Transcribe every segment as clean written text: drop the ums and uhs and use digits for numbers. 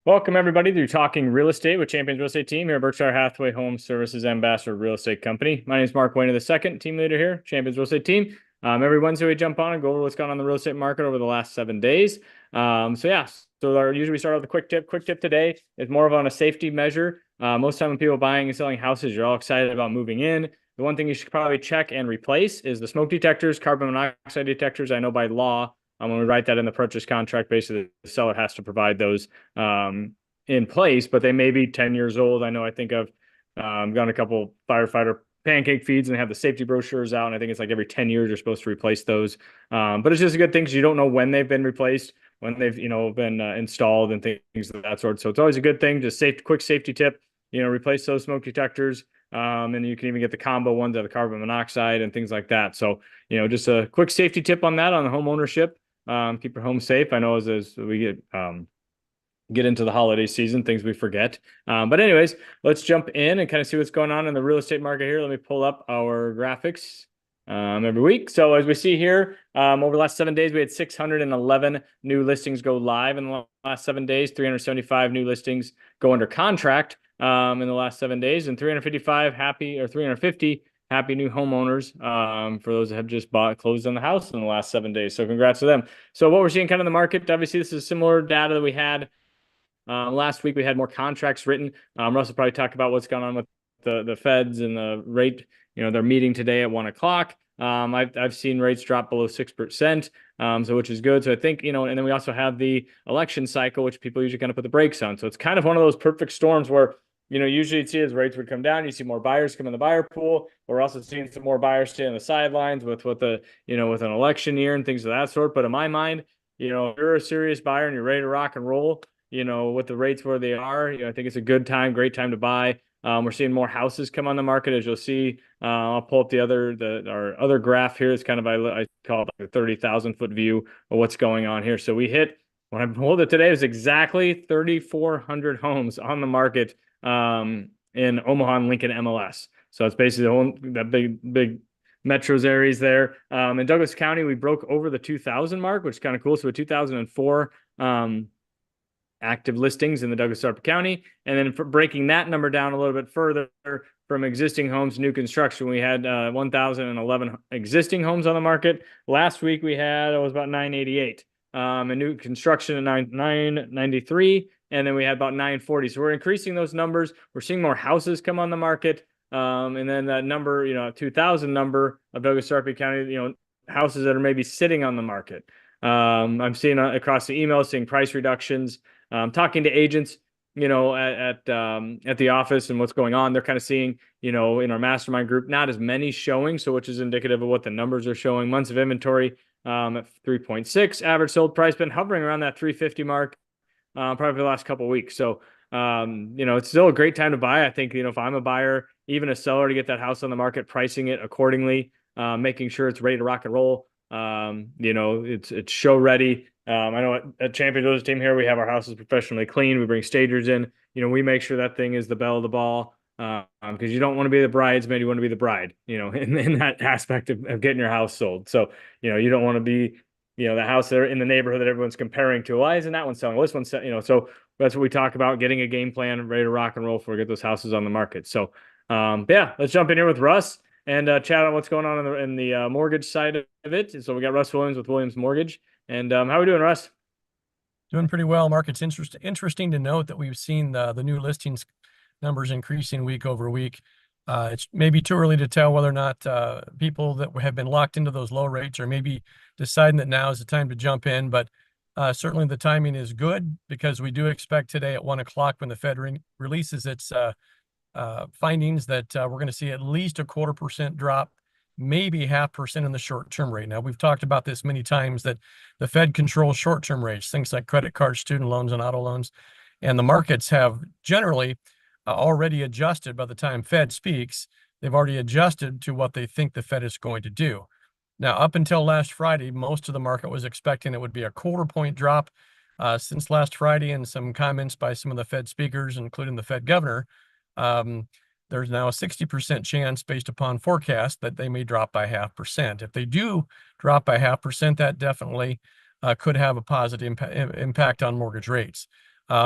Welcome, everybody, to Talking Real Estate with Champions Real Estate Team here at Berkshire Hathaway Home Services Ambassador Real Estate Company. My name is Mark Wehner II, team leader here, Champions Real Estate Team. Every Wednesday, we jump on and go over what's gone on in the real estate market over the last 7 days. Usually we start out with a quick tip. Quick tip today is more of on a safety measure. Most time when people are buying and selling houses, you're all excited about moving in. The one thing you should probably check and replace is the smoke detectors, carbon monoxide detectors. I know by law, when we write that in the purchase contract, basically the seller has to provide those in place, but they may be 10 years old. I know I think I've gone a couple firefighter pancake feeds and have the safety brochures out. And I think it's like every 10 years you're supposed to replace those. But it's just a good thing because you don't know when they've been replaced, when they've, been installed and things of that sort. So it's always a good thing. Just quick safety tip, replace those smoke detectors. And you can even get the combo ones out of carbon monoxide and things like that. So, just a quick safety tip on that on the home ownership. Keep your home safe. I know as we get into the holiday season, things we forget. But anyways, let's jump in and kind of see what's going on in the real estate market here. Let me pull up our graphics every week. So as we see here, over the last 7 days, we had 611 new listings go live in the last 7 days, 375 new listings go under contract in the last 7 days, and 350 happy new homeowners for those that have just closed on the house in the last 7 days. So congrats to them. So what we're seeing kind of in the market, obviously this is similar data that we had last week. We had more contracts written. Russ will probably talk about what's going on with the feds and the rate. They're meeting today at 1 o'clock. I've seen rates drop below 6%, so which is good. So I think, and then we also have the election cycle, which people usually kind of put the brakes on. So it's kind of one of those perfect storms where, usually you'd see as rates would come down, you see more buyers come in the buyer pool. We're also seeing some more buyers stay on the sidelines with with an election year and things of that sort. But in my mind, if you're a serious buyer and you're ready to rock and roll, with the rates where they are, I think it's a good time, great time to buy. We're seeing more houses come on the market, as you'll see. I'll pull up our other graph here. It's kind of, I call it like a 30,000-foot view of what's going on here. So we hit, when I pulled it today, it was exactly 3,400 homes on the market in Omaha and Lincoln MLS. So it's basically that big metros areas there. In Douglas County, we broke over the 2,000 mark, which is kind of cool. So a 2004 active listings in the Douglas-Sarpy County. And then for breaking that number down a little bit further from existing homes, new construction, we had 1,011 existing homes on the market. Last week we had, it was about 988. And new construction at 993. And then we had about 940. So we're increasing those numbers. We're seeing more houses come on the market. And then that number, 2,000 number of Douglas-Sarpy County, houses that are maybe sitting on the market. I'm seeing across the email, seeing price reductions. Talking to agents, at the office and what's going on, they're kind of seeing, in our mastermind group, not as many showing, so which is indicative of what the numbers are showing. Months of inventory at 3.6, average sold price been hovering around that 350 mark probably for the last couple of weeks. So, it's still a great time to buy. I think, if I'm a buyer, even a seller, to get that house on the market, pricing it accordingly, making sure it's ready to rock and roll. It's show ready. I know at Champions Real Estate Team here, we have our houses professionally cleaned. We bring stagers in. We make sure that thing is the belle of the ball because you don't want to be the bridesmaid. You want to be the bride, in that aspect of getting your house sold. So, you don't want to be, the house there in the neighborhood that everyone's comparing to. Why isn't that one selling? Well, this one's, so that's what we talk about, getting a game plan ready to rock and roll before we get those houses on the market. So, yeah, let's jump in here with Russ and chat on what's going on in the mortgage side of it. So we got Russ Williams with Williams Mortgage. And how are we doing, Russ? Doing pretty well, Mark. It's interesting to note that we've seen the new listings numbers increasing week over week. It's maybe too early to tell whether or not people that have been locked into those low rates are maybe deciding that now is the time to jump in. But certainly the timing is good because we do expect today at 1 o'clock when the Fed releases its findings that we're going to see at least a 0.25% drop, maybe 0.5% in the short-term rate. Now, we've talked about this many times that the Fed controls short-term rates, things like credit cards, student loans, and auto loans. And the markets have generally already adjusted by the time Fed speaks. They've already adjusted to what they think the Fed is going to do. Now, up until last Friday, most of the market was expecting it would be a 0.25-point drop. Since last Friday and some comments by some of the Fed speakers, including the Fed governor, there's now a 60% chance based upon forecast that they may drop by 0.5%. If they do drop by 0.5%, that definitely could have a positive impact on mortgage rates.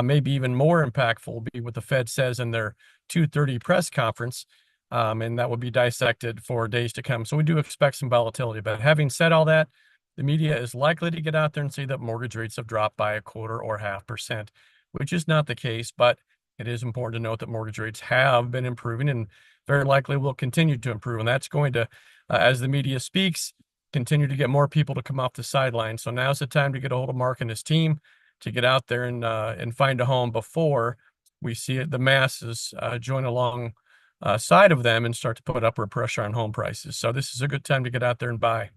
maybe even more impactful will be what the Fed says in their 2:30 press conference. And that will be dissected for days to come. So we do expect some volatility. But having said all that, the media is likely to get out there and say that mortgage rates have dropped by 1/4 or 0.5%, which is not the case. But it is important to note that mortgage rates have been improving and very likely will continue to improve. And that's going to, as the media speaks, continue to get more people to come off the sidelines. So now's the time to get a hold of Mark and his team to get out there and find a home before we see the masses join along side of them and start to put upward pressure on home prices. So this is a good time to get out there and buy.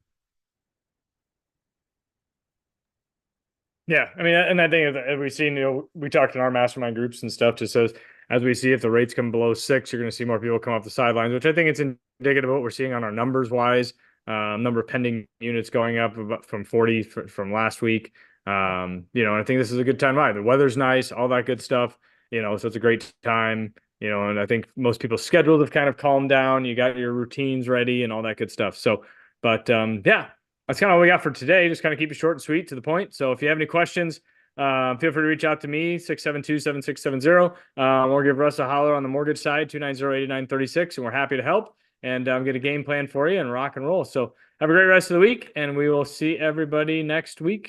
Yeah, I mean, and I think as we've seen, we talked in our mastermind groups and stuff, just says as we see if the rates come below 6, you're going to see more people come off the sidelines, which I think it's indicative of what we're seeing on our numbers wise. Number of pending units going up about from 40 from last week. And I think this is a good time to buy. The weather's nice, all that good stuff. So it's a great time. And I think most people's schedules have kind of calmed down. You got your routines ready and all that good stuff. So, but yeah. That's kind of all we got for today. Just kind of keep it short and sweet to the point. So if you have any questions, feel free to reach out to me, 672-7670, or give Russ a holler on the mortgage side, 290-8936, and we're happy to help and get a game plan for you and rock and roll. So have a great rest of the week, and we will see everybody next week.